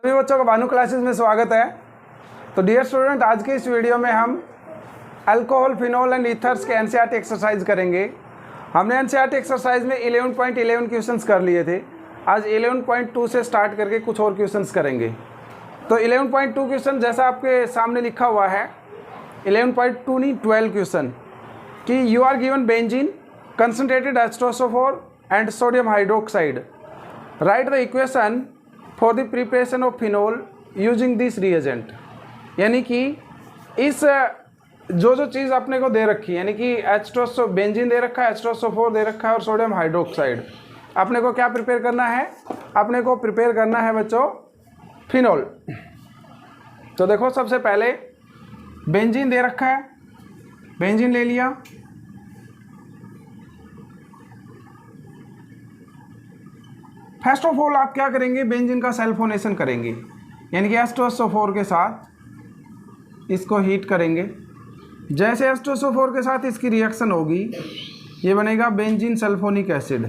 सभी बच्चों का भानु क्लासेस में स्वागत है। तो डियर स्टूडेंट, आज के इस वीडियो में हम अल्कोहल, फिनोल एंड ईथर्स के एनसीईआरटी एक्सरसाइज करेंगे। हमने एनसीईआरटी एक्सरसाइज में 11.11 क्वेश्चंस कर लिए थे। आज 11.2 से स्टार्ट करके कुछ और क्वेश्चंस करेंगे। तो 11.2 क्वेश्चन जैसा आपके सामने लिखा हुआ है, 11.2 नहीं 12 क्वेश्चन कि you are given benzene, concentrated H2SO4 and sodium hydroxide. Write the equation for the preparation of phenol using this reagent. यानी कि इस जो चीज़ अपने को दे रखी है, यानी कि H2SO बेंजीन दे रखा है, H2SO4 दे रखा है और सोडियम हाइड्रोक्साइड, अपने को क्या प्रिपेयर करना है? अपने को प्रिपेयर करना है बच्चों फिनोल। तो देखो, सबसे पहले बेंजीन दे रखा है, बेंजीन ले लिया। फर्स्ट ऑफ ऑल आप क्या करेंगे? बेंजीन का सल्फोनेशन करेंगे, यानी कि H2SO4 के साथ इसको हीट करेंगे। जैसे H2SO4 के साथ इसकी रिएक्शन होगी, ये बनेगा benzene sulphonic acid,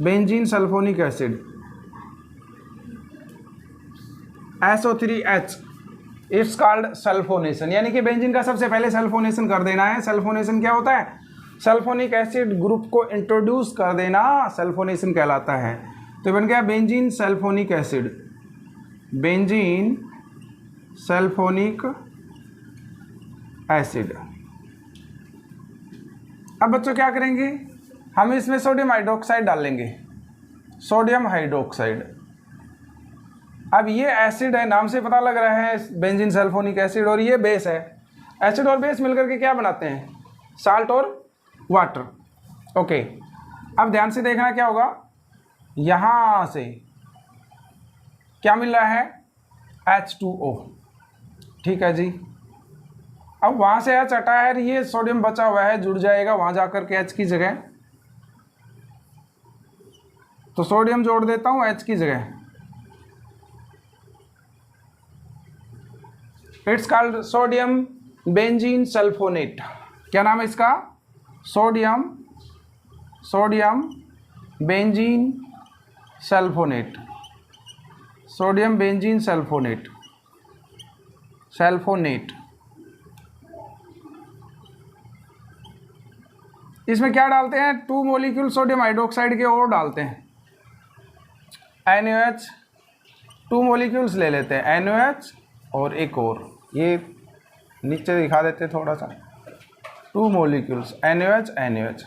benzene sulphonic acid SO3H। It's called sulphonation. यानी कि बेंजीन का सबसे पहले सल्फोनेशन कर देना है। सल्फोनेशन क्या होता है? सल्फोनिक एसिड ग्रुप को इंट्रोड्यूस कर देना, सल्फोनेशन कहलाता है। तो बन गया benzene sulphonic acid, benzene sulphonic acid. अब बच्चों क्या करेंगे? हम इसमें सोडियम हाइड्रोक्साइड डालेंगे, सोडियम हाइड्रोक्साइड। अब ये एसिड है, नाम से पता लग रहा है बेंजीन सल्फोनिक एसिड, और ये बेस है। एसिड और बेस मिलकर के क्या बनाते हैं? साल्ट और वाटर। ओके, अब ध्यान से देखना क्या होगा। यहाँ से क्या मिल रहा है? H2O। ठीक है जी। अब वहाँ से H हटा है, ये सोडियम बचा हुआ है, जुड़ जाएगा वहाँ जाकर के H की जगह। तो सोडियम जोड़ देता हूँ H की जगह। It's called sodium benzene sulphonate. क्या नाम है इसका? Sodium benzene sulphonate, sodium benzene sulphonate, sulphonate. इसमें क्या डालते हैं? 2 मॉलिक्यूल सोडियम हाइड्रोक्साइड के और डालते हैं, NaOH। 2 मॉलिक्यूल्स ले लेते हैं, NaOH और एक और, ये नीचे दिखा देते थोड़ा सा। 2 मॉलिक्यूल्स NaOH,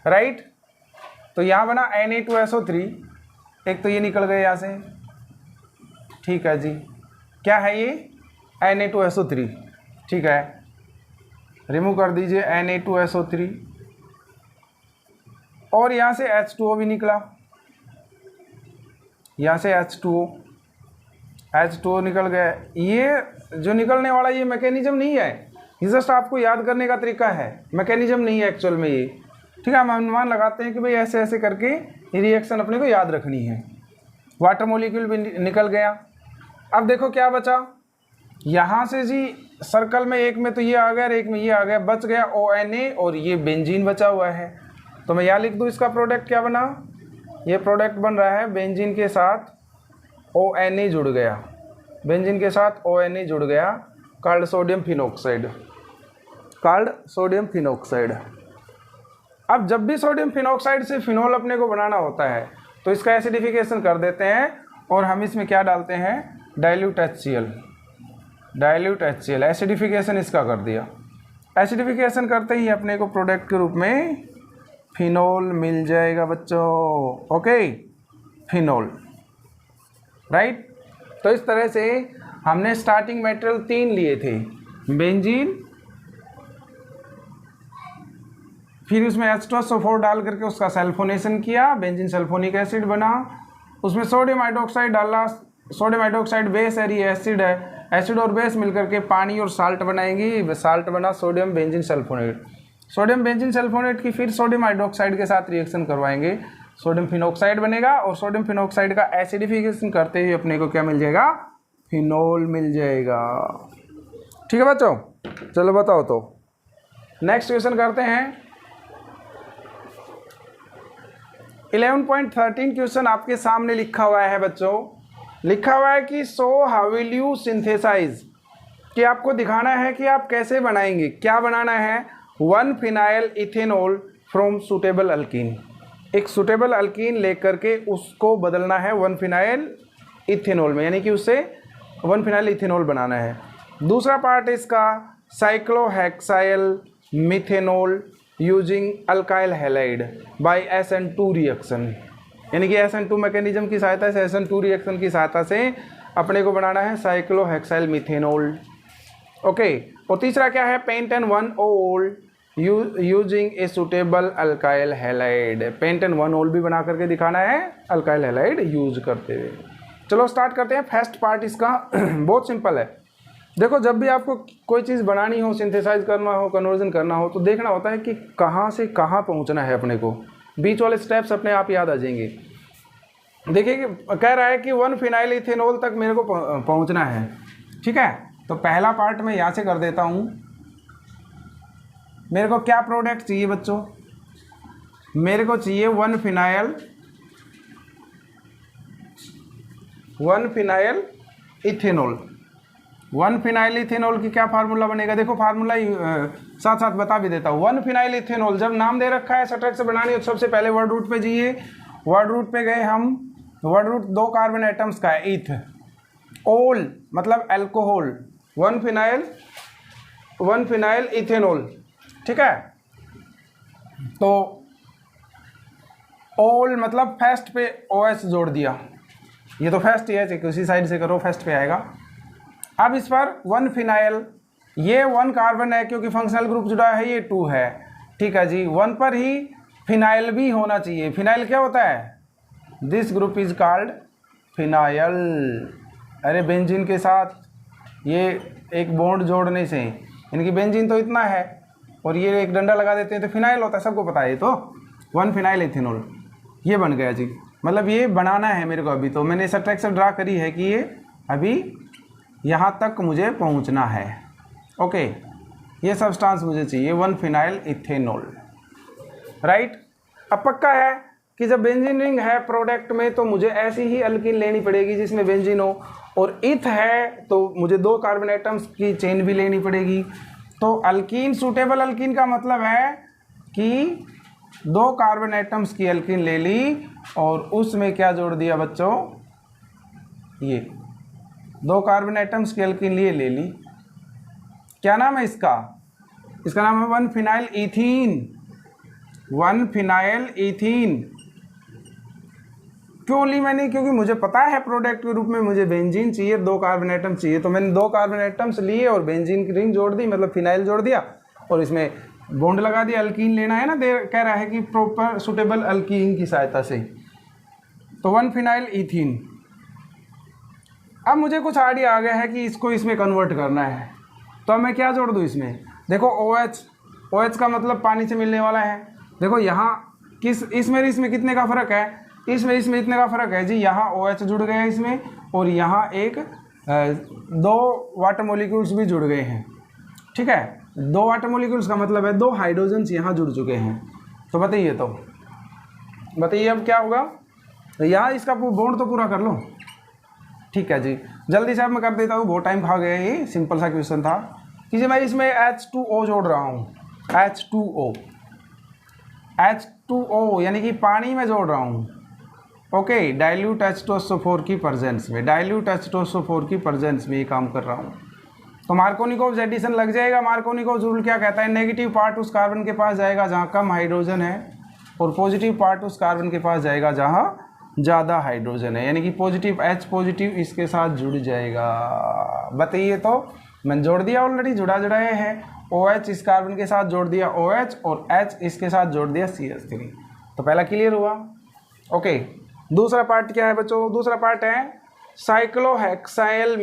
राइट। तो यहाँ बना Na2SO3। एक तो ये निकल गए यहाँ से। ठीक है जी। क्या है ये? Na2SO3। ठीक है, रिमूव कर दीजिए Na2SO3। और यहाँ से H2O भी निकला, यहाँ से H2O निकल गया। ये जो निकलने वाला ये मैकेनिज्म नहीं है, ये जस्ट आपको याद करने का तरीका है, मैकेनिज्म नहीं है एक्चुअल में ये। ठीक है, हम अनुमान लगाते हैं कि भाई ऐसे ऐसे करके ये रिएक्शन अपने को याद रखनी है। वाटर मॉलिक्यूल भी निकल गया। अब देखो क्या बचा यहाँ से जी, सर्कल में एक में तो ये आ गया और एक में ये आ गया, बच गया ONA और ये बेंजीन बचा हुआ है। तो मैं यहाँ लिख दूँ, इसका प्रोडक्ट क्या बना? ये प्रोडक्ट बन रहा है बेंजीन के साथ ONA जुड़ गया, बेंजीन के साथ ONA जुड़ गया, called sodium phenoxide, called sodium phenoxide. अब जब भी सोडियम फिनॉक्साइड से फिनोल अपने को बनाना होता है तो इसका एसिडिफिकेशन कर देते हैं, और हम इसमें क्या डालते हैं? Dilute HCl, dilute HCl। Acidification इसका कर दिया। एसिडिफिकेशन करते ही अपने को प्रोडक्ट के रूप में फिनोल मिल जाएगा बच्चों। Okay, phenol, right. तो इस तरह से हमने स्टार्टिंग मटेरियल 3 लिए थे, बेंजीन, फिर उसमें H2SO4 डाल करके उसका सल्फोनेशन किया, बेंजीन सल्फोनिक एसिड बना। उसमें सोडियम हाइड्रोक्साइड डाला, सोडियम हाइड्रोक्साइड बेस है, ये एसिड है। एसिड और बेस मिलकर के पानी और साल्ट बनाएंगी, साल्ट बना sodium benzene sulphonate. Sodium benzene sulfonate की फिर सोडियम हाइड्रोक्साइड के साथ रिएक्शन करवाएंगे, सोडियम फिनॉक्साइड बनेगा, और सोडियम फिनॉक्साइड का एसिडिफिकेशन करते ही अपने को क्या मिल जाएगा? फिनोल मिल जाएगा। ठीक है बच्चों, चलो बताओ। तो नेक्स्ट क्वेश्चन करते हैं। 11.13 क्वेश्चन आपके सामने लिखा हुआ है बच्चों। लिखा हुआ है कि so how will you synthesise, कि आपको दिखाना है कि आप कैसे बनाएंगे। क्या बनाना है? 1 phenyl ethanol from suitable alkyne. एक सुटेबल अल्कीन लेकर के उसको बदलना है 1 फिनाइल इथेनॉल में, यानी कि उससे 1 फिनाइल इथेनॉल बनाना है। दूसरा पार्ट इसका cyclohexyl methanol using alkyl halide by SN2 reaction, यानी कि SN2 मैकेनिज्म की सहायता से, SN2 रिएक्शन की सहायता से अपने को बनाना है साइक्लोहेक्साइल मिथेनॉल। ओके। और तीसरा क्या है? पेंटेन 1 ओल using a suitable alkyl halide. Pentane 1 ओल भी बना करके दिखाना है अल्काइल हैलाइड यूज करते हुए। चलो स्टार्ट करते हैं। फर्स्ट पार्ट इसका बहुत सिंपल है। देखो, जब भी आपको कोई चीज़ बनानी हो, सिंथेसाइज करना हो, कन्वर्जन करना हो, तो देखना होता है कि कहाँ से कहाँ पहुँचना है अपने को। बीच वाले स्टेप्स अपने आप याद आ जाएंगे। देखिए कि कह रहा है कि 1 फिनाइल इथेनॉल तक मेरे को पहुँचना है। ठीक है, तो पहला पार्ट मैं यहाँ से कर देता हूँ। मेरे को क्या प्रोडक्ट चाहिए बच्चों? मेरे को चाहिए 1 फिनाइल इथेनॉल। 1 फिनाइल इथेनॉल की क्या फार्मूला बनेगा? देखो फार्मूला साथ साथ बता भी देता हूँ। 1 फिनाइल इथेनॉल, जब नाम दे रखा है सब्ट्रैक्ट से बनानी हो तो सबसे पहले वर्ड रूट पे जाइए। वर्ड रूट पे गए हम, वर्ड रूट 2 कार्बन एटम्स का है, ईथ। ओल मतलब अल्कोहल, 1 फिनाइल इथेनॉल। ठीक है, तो ओल मतलब फर्स्ट पे OH जोड़ दिया। ये तो फर्स्ट ही है, उसी साइड से करो, फर्स्ट पे आएगा। अब इस पर 1 फिनाइल, ये 1 कार्बन है क्योंकि फंक्शनल ग्रुप जुड़ा है, ये 2 है। ठीक है जी, 1 पर ही फिनाइल भी होना चाहिए। फिनाइल क्या होता है? This group is called phenyl. अरे बेंजीन के साथ ये एक बॉन्ड जोड़ने से, यानी कि बेंजीन तो इतना है और ये एक डंडा लगा देते हैं तो फिनाइल होता है, सबको पता है। तो 1 फिनाइल इथेनॉल ये बन गया जी। मतलब ये बनाना है मेरे को। अभी तो मैंने सब्ट्रैक्शन ड्रा करी है कि ये अभी यहाँ तक मुझे पहुँचना है। ओके, ये सब्सटेंस मुझे चाहिए 1 फिनाइल इथेनॉल, राइट। अब पक्का है कि जब बेंजीन रिंग है प्रोडक्ट में तो मुझे ऐसी ही अल्कीन लेनी पड़ेगी जिसमें बेंजीन हो, और इथ है तो मुझे 2 कार्बन एटम्स की चेन भी लेनी पड़ेगी। तो अल्कीन, सूटेबल अल्कीन का मतलब है कि 2 कार्बन एटम्स की अल्कीन ले ली और उसमें क्या जोड़ दिया बच्चों? ये 2 कार्बन एटम्स की अल्कीन ले ली। क्या नाम है इसका? इसका नाम है 1 फिनाइल ईथीन। 1 फिनाइल ईथीन क्यों ली मैंने? क्योंकि मुझे पता है प्रोडक्ट के रूप में मुझे बेंजीन चाहिए, 2 कार्बन एटम चाहिए, तो मैंने 2 कार्बन एटम्स लिए और बेंजीन की रिंग जोड़ दी, मतलब फिनाइल जोड़ दिया और इसमें बॉन्ड लगा दिया। अल्कीन लेना है ना, कह रहा है कि प्रॉपर सुटेबल अल्कीन की सहायता से। तो 1 फिनाइल ईथीन। अब मुझे कुछ आइडिया आ गया है कि इसको इसमें कन्वर्ट करना है, तो अब मैं क्या जोड़ दूँ इसमें? देखो OH का मतलब पानी से मिलने वाला है। देखो यहाँ इसमें कितने का फ़र्क है? इसमें इतने का फ़र्क है जी। यहाँ OH जुड़ गया है इसमें, और यहाँ एक 2 वाटर मॉलिक्यूल्स भी जुड़ गए हैं। ठीक है, 2 वाटर मॉलिक्यूल्स का मतलब है 2 हाइड्रोजन्स यहाँ जुड़ चुके हैं। तो बताइए अब क्या होगा? तो यहाँ इसका बॉन्ड तो पूरा कर लो। ठीक है जी, जल्दी से अब मैं कर देता हूँ, बहुत टाइम खा गया। ये सिंपल सा क्वेश्चन था कि जी मैं इसमें H2O जोड़ रहा हूँ। H2O यानी कि पानी में जोड़ रहा हूँ। ओके, डाइल्यूट H2SO4 की प्रेजेंस में, ये काम कर रहा हूँ। तो मार्कोनिकोव एडिशन लग जाएगा। मार्कोनिकोव रूल क्या कहता है? नेगेटिव पार्ट उस कार्बन के पास जाएगा जहाँ कम हाइड्रोजन है, और पॉजिटिव पार्ट उस कार्बन के पास जाएगा जहाँ ज़्यादा हाइड्रोजन है, यानी कि पॉजिटिव H पॉजिटिव इसके साथ जुड़ जाएगा। बताइए, तो मैंने जोड़ दिया ऑलरेडी, जुड़ाए हैं। OH इस कार्बन के साथ जोड़ दिया OH, और H इसके साथ जोड़ दिया CH3। तो पहला क्लियर हुआ। ओके, दूसरा पार्ट क्या है बच्चों? दूसरा पार्ट है cyclohexyl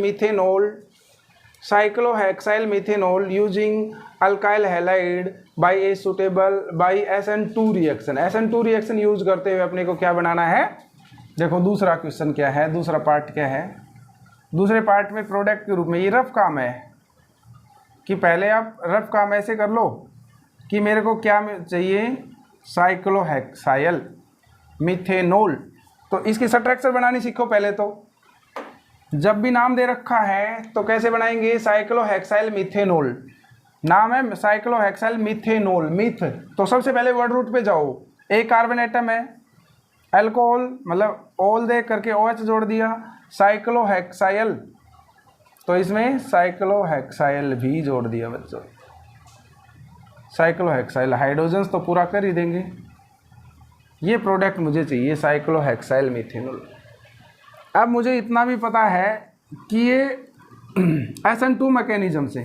methanol using alkyl halide by SN2 reaction. SN2 reaction use करते हुए अपने को क्या बनाना है? देखो दूसरा क्वेश्चन क्या है, दूसरा पार्ट क्या है? दूसरे पार्ट में प्रोडक्ट के रूप में, ये रफ काम है कि पहले आप रफ काम ऐसे कर लो कि मेरे को क्या चाहिए? Cyclohexyl methanol. तो इसकी सब्ट्रैक्शन बनानी सीखो पहले। तो जब भी नाम दे रखा है तो कैसे बनाएंगे, साइक्लोहेक्साइल मीथेनॉल, नाम है साइक्लोहेक्साइल मीथेनॉल, मीथ, तो सबसे पहले वर्ड रूट पे जाओ, एक कार्बन एटम है, अल्कोहल मतलब ऑल दे करके OH जोड़ दिया, साइक्लोहेक्साइल, तो इसमें साइक्लोहेक्साइल भी जोड़ दिया बच्चों, साइक्लोहेक्साइल, हाइड्रोजन्स तो पूरा कर ही देंगे, ये प्रोडक्ट मुझे चाहिए साइक्लोहेक्साइल मीथेनॉल। अब मुझे इतना भी पता है कि ये SN2 मैकेनिज्म से,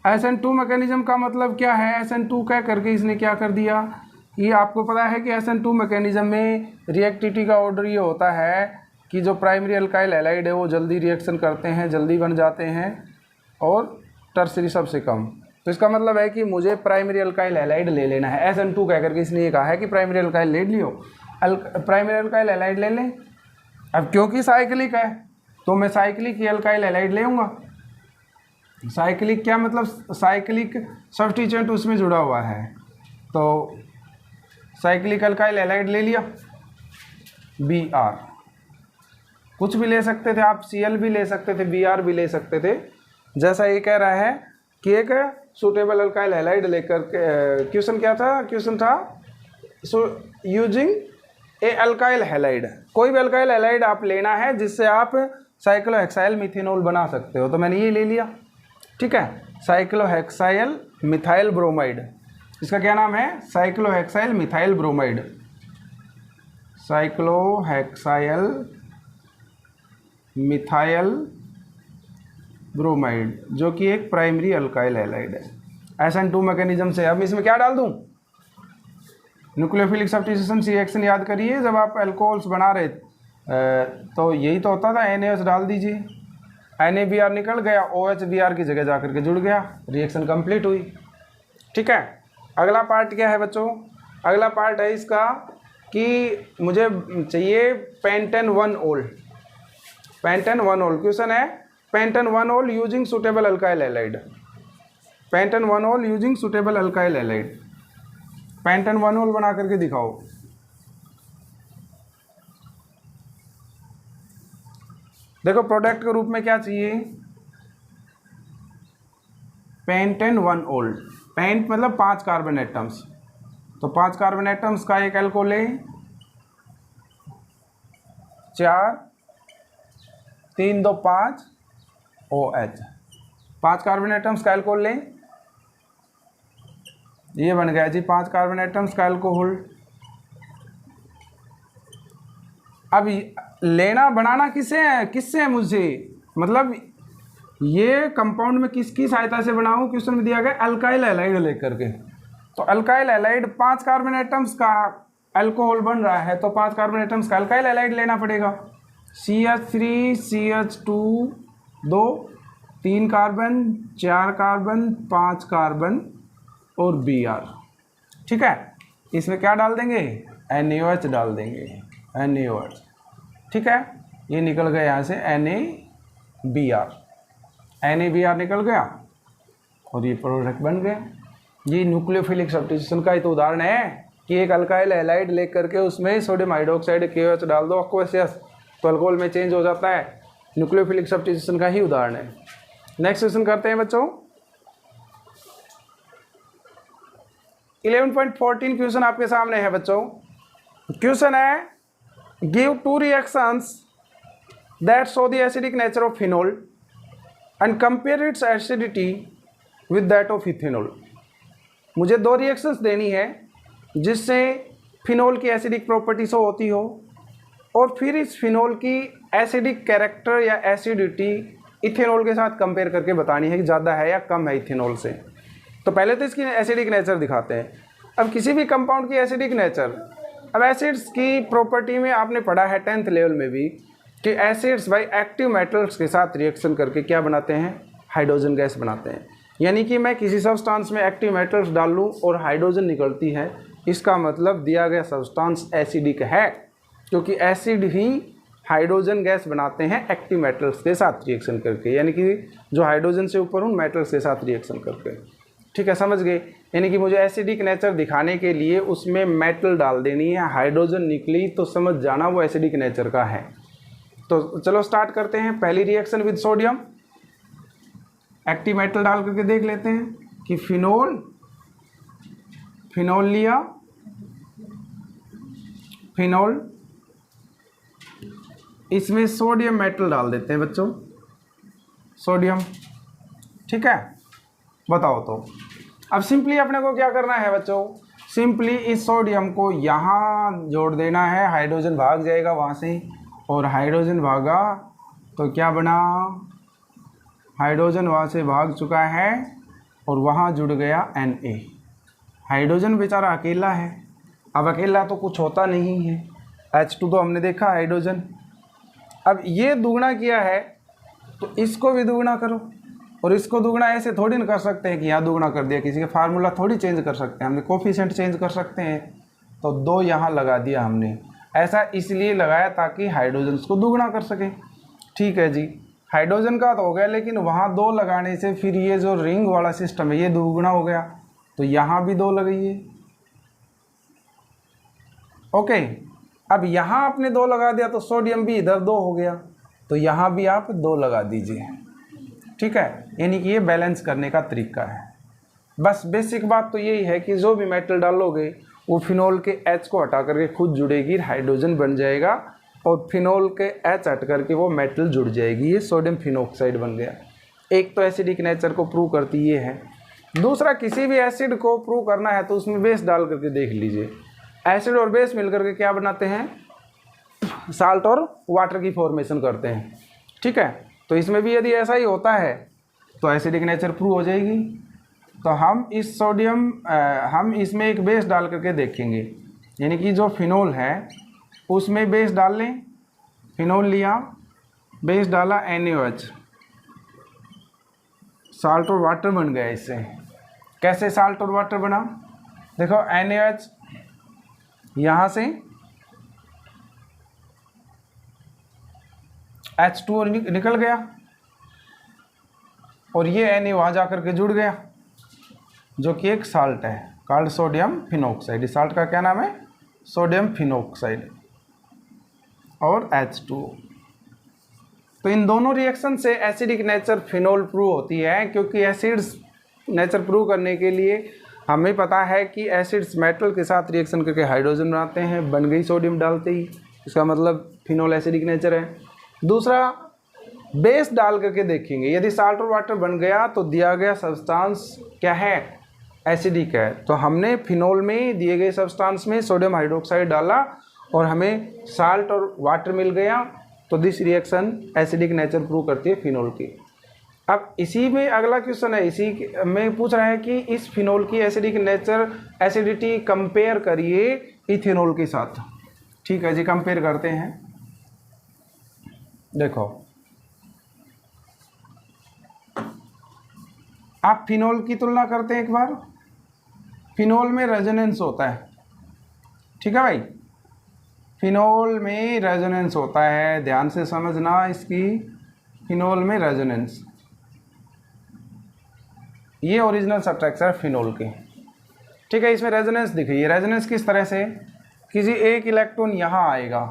SN2 मैकेनिज्म का मतलब क्या है, SN2 कह करके इसने क्या कर दिया, ये आपको पता है कि SN2 मैकेनिज्म में रिएक्टिविटी का ऑर्डर ये होता है कि जो प्राइमरी अल्काइल हैलाइड है वो जल्दी रिएक्शन करते हैं, जल्दी बन जाते हैं, और टर्सरी सबसे कम। तो इसका मतलब है कि मुझे प्राइमरी अल्काइल हैलाइड ले लेना है, SN2 कह करके इसने ये कहा है कि प्राइमरी अल्काइल ले लियो, प्राइमरी अल्काइल हैलाइड ले लें। अब क्योंकि साइक्लिक है तो मैं साइक्लिक अल्काइल हैलाइड ले आऊँगा। साइक्लिक क्या मतलब, साइक्लिक सब्स्टिट्यूएंट उसमें जुड़ा हुआ है, तो साइक्लिक अल्काइल हैलाइड ले लिया, Br, कुछ भी ले सकते थे आप, Cl भी ले सकते थे, Br भी ले सकते थे, जैसा ये कह रहा है कि एक सूटेबल अल्काइल हैलाइड लेकर के, क्वेश्चन क्या था, क्वेश्चन था यूजिंग ए अल्काइल हैलाइड, कोई भी अल्काइल हैलाइड आप लेना है जिससे आप साइक्लोहेक्साइल मीथेनॉल बना सकते हो, तो मैंने ये ले लिया, ठीक है, साइक्लोहेक्साइल मिथाइल ब्रोमाइड, इसका क्या नाम है, cyclohexyl methyl bromide, cyclohexyl methyl bromide, जो कि एक प्राइमरी अल्काइल हैलाइड है SN2 मैकेनिज्म से। अब इसमें क्या डाल दूं, न्यूक्लियोफिलिक सब्स्टिट्यूशन रिएक्शन याद करिए, जब आप अल्कोहल्स बना रहे तो यही तो होता था, NaOH डाल दीजिए, NaBr निकल गया, OH Br की जगह जा करके जुड़ गया, रिएक्शन कंप्लीट हुई, ठीक है। अगला पार्ट क्या है बच्चों, अगला पार्ट है इसका कि मुझे चाहिए पेंटेन 1 ओल, पेंटेन 1 ओल, क्वेश्चन है पेंटेन 1 ओल using suitable alkyl halide, pentane 1 ओल using suitable alkyl halide, pentane 1 ओल बना करके दिखाओ। देखो प्रोडक्ट के रूप में क्या चाहिए, पेंटेन 1 ओल, पेंट मतलब 5 कार्बन एटम्स, तो 5 कार्बन एटम्स का एक अल्कोहल है, 4 3 2 5 OH, 5 कार्बन एटम्स का अल्कोहल लें, ये बन गया जी 5 कार्बन एटम्स का अल्कोहल। अब लेना बनाना किससे है, किससे है मुझे, मतलब ये कंपाउंड में किसकी सहायता से बनाऊं, क्वेश्चन में दिया गया अल्काइल हैलाइड लेकर के, तो अल्काइल हैलाइड 5 कार्बन एटम्स का अल्कोहल बन रहा है, तो 5 कार्बन एटम्स का अल्काइल हैलाइड लेना पड़ेगा, CH3 CH2 2 3 carbon 4 carbon 5 carbon और Br, ठीक है। इसमें क्या डाल देंगे, NaOH डाल देंगे, NaOH, ठीक है, ये निकल गया यहाँ से NaBr, NaBr निकल गया और ये प्रोडक्ट बन गया। ये न्यूक्लियोफिलिक सब्स्टिट्यूशन का ही तो उदाहरण है कि एक अल्काइल हैलाइड ले करके उसमें सोडियम हाइड्रोक्साइड KOH डाल दो aqueous, तो अल्कोहल में चेंज हो जाता है, न्यूक्लियोफिलिक सब्स्टिट्यूशन का ही उदाहरण है। नेक्स्ट क्वेश्चन करते हैं बच्चों, 11.14 क्वेश्चन आपके सामने है बच्चों। क्वेश्चन है give 2 reactions that show the acidic nature of phenol and compare it's acidity with that of ethanol. मुझे 2 रिएक्शंस देनी है जिससे फिनोल की एसिडिक प्रॉपर्टी शो होती हो, और फिर इस फिनोल की एसिडिक कैरेक्टर या एसिडिटी इथेनॉल के साथ कंपेयर करके बतानी है कि ज़्यादा है या कम है इथेनॉल से। तो पहले तो इसकी एसिडिक नेचर दिखाते हैं। अब किसी भी कंपाउंड की एसिडिक नेचर, अब एसिड्स की प्रॉपर्टी में आपने पढ़ा है 10th लेवल में भी कि एसिड्स भाई एक्टिव मेटल्स के साथ रिएक्शन करके क्या बनाते हैं, हाइड्रोजन गैस बनाते हैं। यानी कि मैं किसी सब्सटेंस में एक्टिव मेटल्स डाल लूँ और हाइड्रोजन निकलती है, इसका मतलब दिया गया सब्सटेंस एसिडिक है, क्योंकि एसिड ही हाइड्रोजन गैस बनाते हैं एक्टिव मेटल्स के साथ रिएक्शन करके, यानी कि जो हाइड्रोजन से ऊपर उन मेटल्स के साथ रिएक्शन करके, ठीक है, समझ गए। यानी कि मुझे एसिडिक नेचर दिखाने के लिए उसमें मेटल डाल देनी है, हाइड्रोजन निकली तो समझ जाना वो एसिडिक नेचर का है। तो चलो स्टार्ट करते हैं। पहली reaction with sodium, active metal डाल करके देख लेते हैं कि फिनोल लिया, फिनोल, इसमें सोडियम मेटल डाल देते हैं बच्चों, सोडियम, ठीक है। बताओ तो अब सिंपली अपने को क्या करना है बच्चों, सिंपली इस सोडियम को यहाँ जोड़ देना है, हाइड्रोजन भाग जाएगा वहाँ से, और हाइड्रोजन भागा तो क्या बना, हाइड्रोजन वहाँ से भाग चुका है और वहाँ जुड़ गया Na। हाइड्रोजन बेचारा अकेला है, अब अकेला तो कुछ होता नहीं है, H2 तो हमने देखा हाइड्रोजन। अब ये दुगना किया है तो इसको भी दुगना करो, और इसको दुगना ऐसे थोड़ी ना कर सकते हैं कि यहाँ दुगना कर दिया, किसी का फार्मूला थोड़ी चेंज कर सकते हैं, हमने कोफिशिएंट चेंज कर सकते हैं, तो 2 यहाँ लगा दिया हमने। ऐसा इसलिए लगाया ताकि हाइड्रोजन को दुगना कर सके, ठीक है जी। हाइड्रोजन का तो हो गया, लेकिन वहाँ 2 लगाने से फिर ये जो रिंग वाला सिस्टम है ये दुगना हो गया, तो यहाँ भी 2 लगाइए, ओके। अब यहाँ आपने 2 लगा दिया तो सोडियम भी इधर 2 हो गया, तो यहाँ भी आप 2 लगा दीजिए, ठीक है। यानी कि ये बैलेंस करने का तरीका है। बस बेसिक बात तो यही है कि जो भी मेटल डालोगे वो फिनोल के H को हटा करके खुद जुड़ेगी, हाइड्रोजन बन जाएगा, और फिनोल के H हट करके वो मेटल जुड़ जाएगी, ये सोडियम फिनोक्साइड बन गया। एक तो एसिडिक नेचर को प्रूव करती ये है। दूसरा, किसी भी एसिड को प्रूव करना है तो उसमें बेस डाल करके देख लीजिए, एसिड और बेस मिल करके क्या बनाते हैं, साल्ट और वाटर की फॉर्मेशन करते हैं, ठीक है। तो इसमें भी यदि ऐसा ही होता है तो एसिडिक नेचर प्रूव हो जाएगी। तो हम इस सोडियम हम इसमें एक बेस डाल करके देखेंगे, यानी कि जो फिनोल है उसमें बेस डाल लें, फिनोल लिया, बेस डाला NaOH, साल्ट और वाटर बन गया इससे। कैसे साल्ट और वाटर बना, देखो NaOH यहाँ से H2O निकल गया और ये Na वहाँ जा कर के जुड़ गया, जो कि एक साल्ट है, कॉल्ड सोडियम फिनोक्साइड। इस साल्ट का क्या नाम है, सोडियम फिनोक्साइड, और H2O। तो इन दोनों रिएक्शन से एसिडिक नेचर फिनोल प्रूव होती है, क्योंकि एसिड्स नेचर प्रूव करने के लिए हमें पता है कि एसिड्स मेटल के साथ रिएक्शन करके हाइड्रोजन बनाते हैं, बन गई सोडियम डालते ही, इसका मतलब फिनोल एसिडिक नेचर है। दूसरा, बेस डाल करके देखेंगे, यदि साल्ट और वाटर बन गया तो दिया गया सब्सटेंस क्या है, एसिडिक है। तो हमने फिनोल में दिए गए सब्सटेंस में सोडियम हाइड्रोक्साइड डाला और हमें साल्ट और वाटर मिल गया, तो this reaction acidic nature prove करती है फिनोल की। अब इसी में अगला क्वेश्चन है, इसी में पूछ रहा है कि इस फिनोल की एसिडिक नेचर, एसिडिटी कंपेयर करिए इथेनॉल के साथ। ठीक है जी, कंपेयर करते हैं। देखो, आप फिनोल की तुलना करते हैं एक बार। फिनोल में रेजोनेंस होता है, ठीक है भाई, फिनोल में रेजोनेंस होता है, ध्यान से समझना इसकी। फिनोल में रेजोनेंस, ये ओरिजिनल स्ट्रक्चर है फिनोल के, ठीक है। इसमें रेजोनेंस दिखिए, रेजोनेंस किस तरह से, किसी एक इलेक्ट्रॉन यहाँ आएगा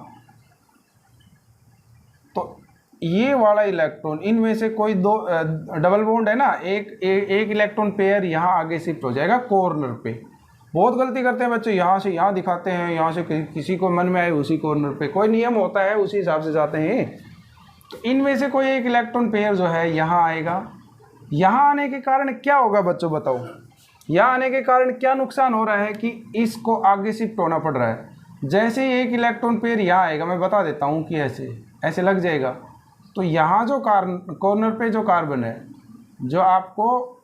तो ये वाला इलेक्ट्रॉन, इनमें से कोई दो डबल बॉन्ड है ना, एक इलेक्ट्रॉन पेयर यहाँ आगे शिफ्ट हो जाएगा कॉर्नर पे। बहुत गलती करते हैं बच्चों, यहाँ से यहाँ दिखाते हैं, यहाँ से किसी को मन में आए उसी कॉर्नर पे, कोई नियम होता है उसी हिसाब से जाते हैं। तो इनमें से कोई एक इलेक्ट्रॉन पेयर जो है यहाँ आएगा। यहाँ आने के कारण क्या होगा बच्चों, बताओ, यहाँ आने के कारण क्या नुकसान हो रहा है कि इसको आगे शिफ्ट होना पड़ रहा है। जैसे ही एक इलेक्ट्रॉन पेयर यहाँ आएगा, मैं बता देता हूँ कि ऐसे लग जाएगा, तो यहाँ जो कॉर्नर पे जो कार्बन है, जो आपको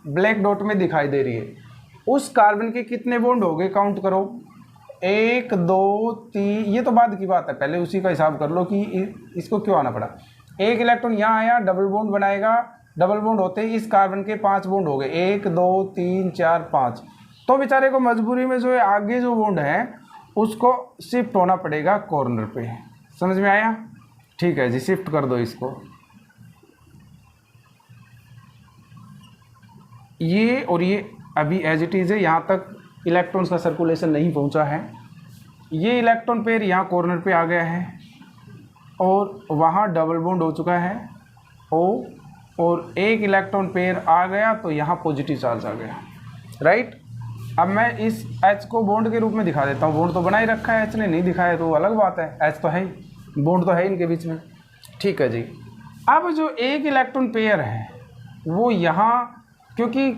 ब्लैक डॉट में दिखाई दे रही है, उस कार्बन के कितने बॉन्ड हो गए, काउंट करो, 1 2 3, ये तो बाद की बात है, पहले उसी का हिसाब कर लो कि इसको क्यों आना पड़ा। एक इलेक्ट्रॉन यहाँ आया, डबल बॉन्ड बनाएगा, डबल बॉन्ड होते ही इस कार्बन के 5 बॉन्ड हो गए, 1 2 3 4 5। तो बेचारे को मजबूरी में जो है आगे जो बॉन्ड है उसको शिफ्ट होना पड़ेगा कॉर्नर पे। समझ में आया? ठीक है जी, शिफ्ट कर दो इसको। ये और ये अभी एज इट इज़ है, यहाँ तक इलेक्ट्रॉन्स का सर्कुलेशन नहीं पहुँचा है। ये इलेक्ट्रॉन पेयर यहाँ कॉर्नर पे आ गया है, और वहाँ डबल बॉन्ड हो चुका है O, और एक इलेक्ट्रॉन पेयर आ गया तो यहाँ पॉजिटिव चार्ज आ गया, राइट। अब मैं इस H को बॉन्ड के रूप में दिखा देता हूँ। बॉन्ड तो बना ही रखा है, H ने नहीं दिखाया तो अलग बात है, H तो है ही, बॉन्ड तो है इनके बीच में, ठीक है जी। अब जो एक इलेक्ट्रॉन पेयर है वो यहाँ, क्योंकि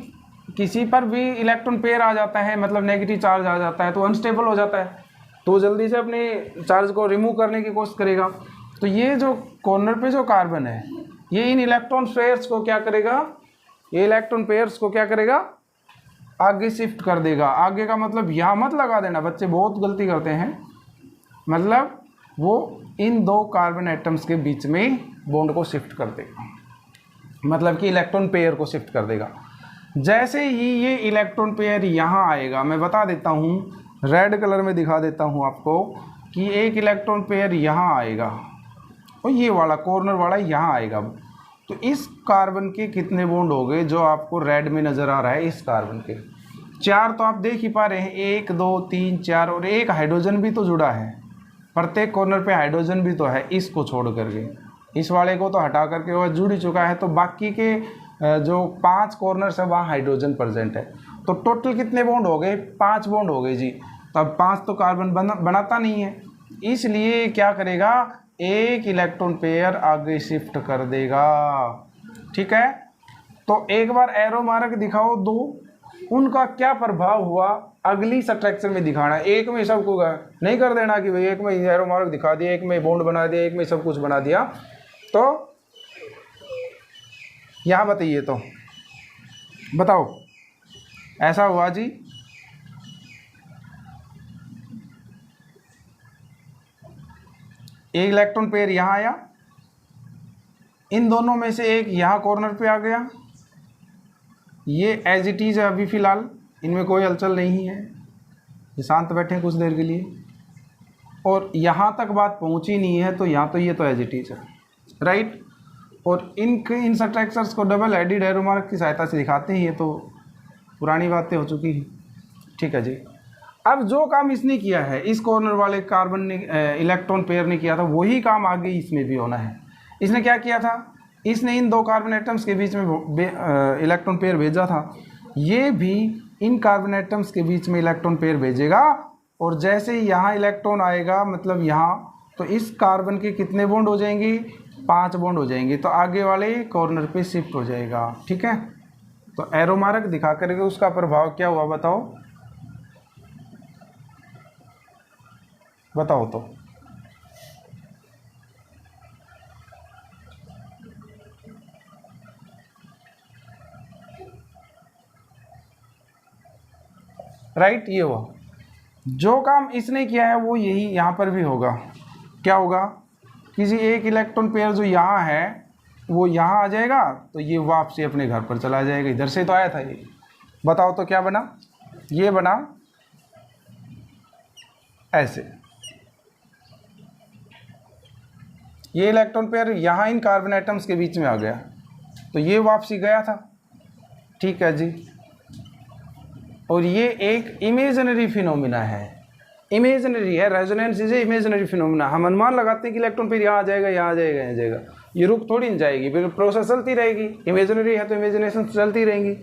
किसी पर भी इलेक्ट्रॉन पेयर आ जाता है मतलब नेगेटिव चार्ज आ जाता है तो अनस्टेबल हो जाता है, तो जल्दी से अपने चार्ज को रिमूव करने की कोशिश करेगा। तो ये जो कॉर्नर पे जो कार्बन है ये इन इलेक्ट्रॉन पेयर्स को क्या करेगा, ये इलेक्ट्रॉन पेयर्स को क्या करेगा, आगे शिफ्ट कर देगा। आगे का मतलब यहाँ मत लगा देना, बच्चे बहुत गलती करते हैं, मतलब वो इन दो कार्बन एटम्स के बीच में बॉन्ड को शिफ्ट कर देगा, मतलब कि इलेक्ट्रॉन पेयर को शिफ्ट कर देगा। जैसे ही ये इलेक्ट्रॉन पेयर यहाँ आएगा, मैं बता देता हूँ, रेड कलर में दिखा देता हूँ आपको कि एक इलेक्ट्रॉन पेयर यहाँ आएगा और ये वाला कॉर्नर वाला यहाँ आएगा। तो इस कार्बन के कितने बॉन्ड हो गए जो आपको रेड में नज़र आ रहा है, इस कार्बन के 4 तो आप देख ही पा रहे हैं, 1 2 3 4, और एक हाइड्रोजन भी तो जुड़ा है, प्रत्येक कॉर्नर पे हाइड्रोजन भी तो है, इसको छोड़ करके, इस वाले को तो हटा करके वह जुड़ ही चुका है। तो बाकी के जो 5 कॉर्नर्स है वहाँ हाइड्रोजन प्रेजेंट है। तो टोटल कितने बॉन्ड हो गए, 5 बॉन्ड हो गए जी। तो अब 5 तो कार्बन बनाता नहीं है, इसलिए क्या करेगा, एक इलेक्ट्रॉन पेयर आगे शिफ्ट कर देगा, ठीक है। तो एक बार एरो मार्क दिखाओ दो, उनका क्या प्रभाव हुआ अगली सब्ट्रैक्शन में दिखाना। एक में सबको नहीं कर देना कि भाई एक में एरो मार्क दिखा दिया, एक में बॉन्ड बना दिया, एक में सब कुछ बना दिया। तो यहाँ बताइए, तो बताओ ऐसा हुआ जी, एक इलेक्ट्रॉन पेयर यहाँ आया, इन दोनों में से एक यहाँ कॉर्नर पे आ गया, ये एज इट इज़ है अभी फ़िलहाल, इनमें कोई हलचल नहीं है, ये शांत बैठे हैं कुछ देर के लिए, और यहाँ तक बात पहुँची नहीं है तो यहाँ तो ये तो एज इट इज़ है, राइट। और इन सब्ट्रैक्टर्स को डबल हेडेड एरो मार्क की सहायता से दिखाते हैं, ये तो पुरानी बातें हो चुकी हैं, ठीक है जी। अब जो काम इसने किया है, इस कॉर्नर वाले कार्बन ने इलेक्ट्रॉन पेयर ने किया था, वही काम आगे इसमें भी होना है। इसने क्या किया था, इसने इन दो कार्बन एटम्स के बीच में इलेक्ट्रॉन पेयर भेजा था, ये भी इन कार्बन एटम्स के बीच में इलेक्ट्रॉन पेयर भेजेगा, और जैसे ही यहाँ इलेक्ट्रॉन आएगा मतलब यहाँ, तो इस कार्बन के कितने बॉन्ड हो जाएंगे, 5 बॉन्ड हो जाएंगे, तो आगे वाले कॉर्नर पे शिफ्ट हो जाएगा, ठीक है। तो एरो मार्क दिखा करके उसका प्रभाव क्या हुआ बताओ, बताओ तो। राइट, ये हुआ। जो काम इसने किया है वो यही यहाँ पर भी होगा। क्या होगा, किसी एक इलेक्ट्रॉन पेयर जो यहाँ है वो यहाँ आ जाएगा, तो ये वापसी अपने घर पर चला जाएगा, इधर से तो आया था ये। बताओ तो क्या बना, ये बना ऐसे, ये इलेक्ट्रॉन पेयर यहाँ इन कार्बन एटम्स के बीच में आ गया, तो ये वापसी गया था, ठीक है जी। और ये एक इमेजिनरी फिनोमिना है, इमेजिनरी है, रेजोनेंस इज इमेजिनरी फिनोमिना। हम अनुमान लगाते हैं कि इलेक्ट्रॉन पेयर यहाँ आ जाएगा, यहाँ आ जाएगा, यहाँ जाएगा, ये रुक थोड़ी नहीं जाएगी, बिल्कुल प्रोसेस चलती रहेगी, इमेजिनरी है तो इमेजिनेशन चलती रहेंगी,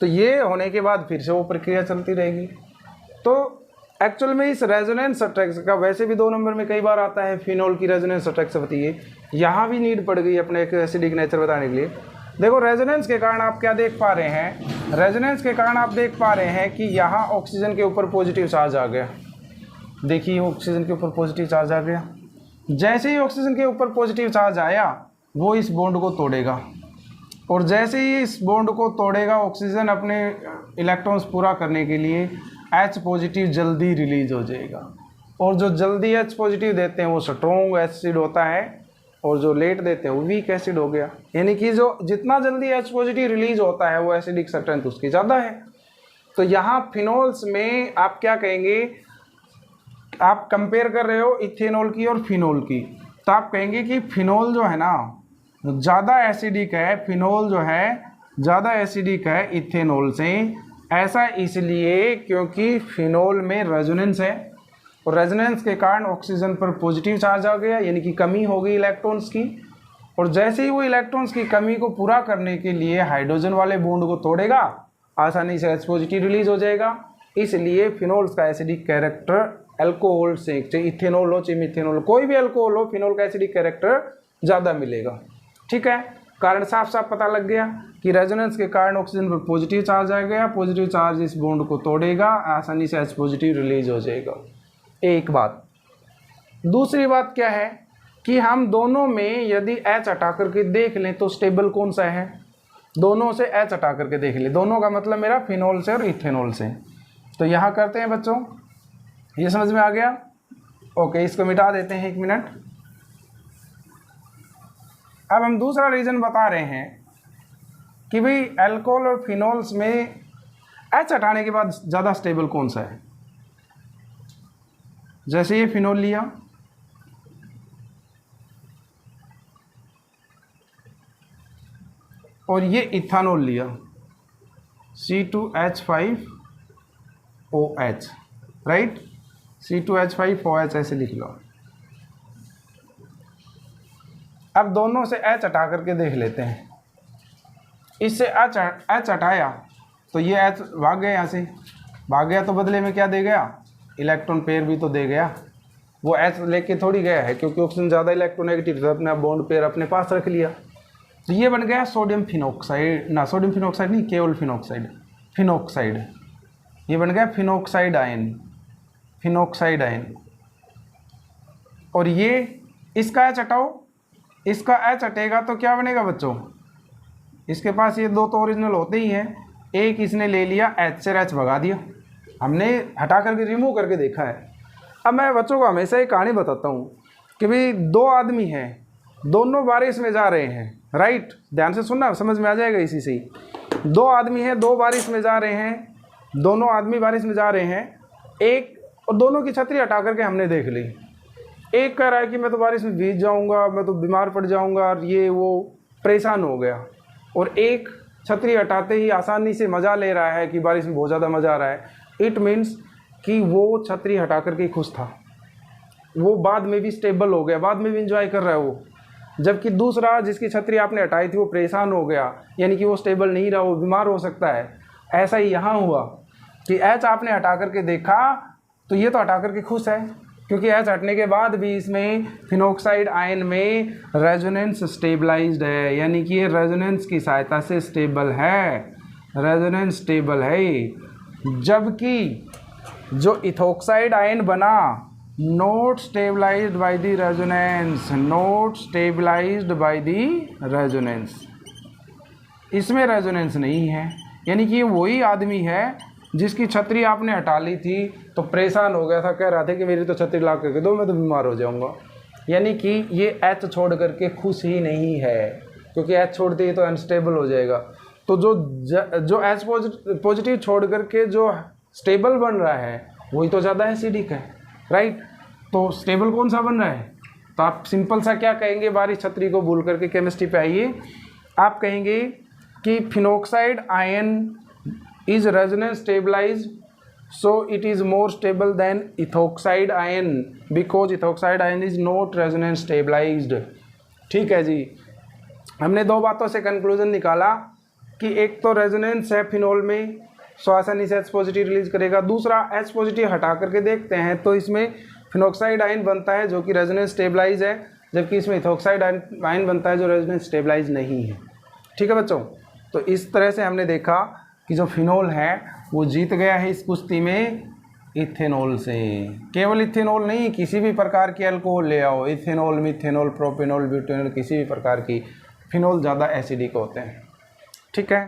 तो ये होने के बाद फिर से वो प्रक्रिया चलती रहेगी। तो एक्चुअल में इस रेजोनेंस सब्ट्रैक्शन का वैसे भी 2 नंबर में कई बार आता है, फिनोल की रेजोनेंस सब्ट्रैक्शन होती है, यहाँ भी नीड पड़ गई अपने एक एसिडिक नेचर बताने के लिए। देखो रेजोनेंस के कारण आप क्या देख पा रहे हैं, रेजोनेंस के कारण आप देख पा रहे हैं कि यहाँ ऑक्सीजन के ऊपर पॉजिटिव चार्ज आ गया, देखिए ऑक्सीजन के ऊपर पॉजिटिव चार्ज आ गया। जैसे ही ऑक्सीजन के ऊपर पॉजिटिव चार्ज आया वो इस बॉन्ड को तोड़ेगा, और जैसे ही इस बॉन्ड को तोड़ेगा ऑक्सीजन अपने इलेक्ट्रॉन्स पूरा करने के लिए H पॉजिटिव जल्दी रिलीज हो जाएगा, और जो जल्दी H पॉजिटिव देते हैं वो स्ट्रॉन्ग एसिड होता है, और जो लेट देते हैं वो वीक एसिड हो गया। यानी कि जो जितना जल्दी H पॉजिटिव रिलीज होता है वो एसिडिक स्ट्रेंथ उसकी ज़्यादा है। तो यहाँ फिनोल्स में आप क्या कहेंगे, आप कंपेयर कर रहे हो इथेनॉल की और फिनोल की, तो आप कहेंगे कि फिनोल जो है ना ज़्यादा एसिडिक है, फिनोल जो है ज़्यादा एसिडिक है इथेनॉल से। ऐसा इसलिए क्योंकि फिनोल में रेजोनेंस है, और रेजोनेंस के कारण ऑक्सीजन पर पॉजिटिव चार्ज आ गया, यानी कि कमी हो गई इलेक्ट्रॉन्स की। और जैसे ही वो इलेक्ट्रॉन्स की कमी को पूरा करने के लिए हाइड्रोजन वाले बॉन्ड को तोड़ेगा, आसानी से H पॉजिटिव रिलीज हो जाएगा। इसलिए फिनोल्स का एसिडिक कैरेक्टर अल्कोहल से, चाहे इथेनॉल हो चाहे मिथेनॉल, कोई भी अल्कोहल हो, फिनोल का एसिडिक कैरेक्टर ज़्यादा मिलेगा। ठीक है, कारण साफ साफ पता लग गया कि रेजोनेंस के कारण ऑक्सीजन पर पॉजिटिव चार्ज आ गया, पॉजिटिव चार्ज इस बॉन्ड को तोड़ेगा, आसानी से H पॉजिटिव रिलीज हो जाएगा। एक बात। दूसरी बात क्या है कि हम दोनों में यदि H हटा करके देख लें तो स्टेबल कौन सा है, दोनों से H हटा करके देख लें, दोनों का मतलब मेरा फिनोल से और इथेनॉल से। तो यहाँ करते हैं बच्चों, ये समझ में आ गया? ओके, इसको मिटा देते हैं 1 मिनट। अब हम दूसरा रीज़न बता रहे हैं कि भाई अल्कोहल और फिनोल्स में H हटाने के बाद ज़्यादा स्टेबल कौन सा है। जैसे ये फिनोल लिया, और ये इथानॉल लिया, C2H5OH, राइट, C2H5OH ऐसे लिख लो। अब दोनों से H हटा करके देख लेते हैं। इससे H हटाया तो ये H भाग गया, यहाँ से भाग गया तो बदले में क्या दे गया, इलेक्ट्रॉन पेयर भी तो दे गया। वो H लेके थोड़ी गया है, क्योंकि ऑक्सीजन ज़्यादा इलेक्ट्रोनेगेटिव था, अपने बॉन्ड पेयर अपने पास रख लिया। तो ये बन गया सोडियम फिनॉक्साइड, ना सोडियम फिनॉक्साइड नहीं, केवल फिनॉक्साइड। ये बन गया फिनॉक्साइड आयन। और ये इसका H हटाओ, इसका H हटेगा तो क्या बनेगा बच्चों, इसके पास ये दो तो ओरिजिनल होते ही हैं, एक इसने ले लिया, H से H भगा दिया, हमने हटा करके रिमूव करके देखा है। अब मैं बच्चों को हमेशा एक कहानी बताता हूँ कि भाई 2 आदमी हैं, दोनों बारिश में जा रहे हैं, राइट, ध्यान से सुनना, समझ में आ जाएगा इसी से ही। 2 आदमी हैं, 2 बारिश में जा रहे हैं, दोनों आदमी बारिश में जा रहे हैं, एक और दोनों की छतरी हटा करके हमने देख ली। एक कह रहा है कि मैं तो बारिश में भीग जाऊंगा, मैं तो बीमार पड़ जाऊंगा, और ये वो परेशान हो गया। और एक छतरी हटाते ही आसानी से मज़ा ले रहा है कि बारिश में बहुत ज़्यादा मज़ा आ रहा है। इट मीन्स कि वो छतरी हटा करके खुश था, वो बाद में भी स्टेबल हो गया, बाद में भी इंजॉय कर रहा है वो। जबकि दूसरा जिसकी छतरी आपने हटाई थी वो परेशान हो गया, यानी कि वो स्टेबल नहीं रहा, वो बीमार हो सकता है। ऐसा ही यहाँ हुआ कि H आपने हटा करके देखा तो ये तो हटा करके खुश है, क्योंकि H हटने के बाद भी इसमें फिनॉक्साइड आयन में रेजोनेंस स्टेबलाइज्ड है, यानी कि ये रेजोनेंस की सहायता से स्टेबल है, रेजोनेंस स्टेबल है। जबकि जो इथोक्साइड आयन बना, not stabilised by the resonance, not stabilised by the resonance, इसमें रेजोनेंस नहीं है। यानी कि ये वही आदमी है जिसकी छतरी आपने हटा ली थी तो परेशान हो गया था, कह रहा था कि मेरी तो छतरी ला करके दो, मैं तो बीमार हो जाऊंगा। यानी कि ये H छोड़ करके खुश ही नहीं है, क्योंकि H छोड़ते ही तो अनस्टेबल हो जाएगा। तो जो H पॉजिटिव छोड़ करके जो स्टेबल बन रहा है वही तो ज़्यादा एसिडिक है, राइट। तो स्टेबल कौन सा बन रहा है, तो आप सिंपल सा क्या कहेंगे, बारिश छतरी को भूल करके केमिस्ट्री पे आइए, आप कहेंगे कि phenoxide ion is resonance stabilized, so it is more stable than ethoxide ion because ethoxide ion is not resonance stabilized। ठीक है जी, हमने 2 बातों से कंक्लूजन निकाला कि एक तो रेजोनेंस है फिनोल में, सो आसानी से H पॉजिटिव रिलीज करेगा। दूसरा H पॉजिटिव हटा करके देखते हैं तो इसमें फिनॉक्साइड आयन बनता है जो कि रेजोनेंस स्टेबलाइज है, जबकि इसमें इथोक्साइड आयन बनता है जो रेजोनेंस स्टेबलाइज नहीं है। ठीक है बच्चों, तो इस तरह से हमने देखा कि जो फिनोल है वो जीत गया है इस कुश्ती में इथेनॉल से। केवल इथेनॉल नहीं, किसी भी प्रकार की अल्कोहल ले आओ, इथेनॉल, मिथेनॉल, प्रोपेनॉल, ब्यूटेनॉल, किसी भी प्रकार की, फिनोल ज़्यादा एसिडिक होते हैं। ठीक है।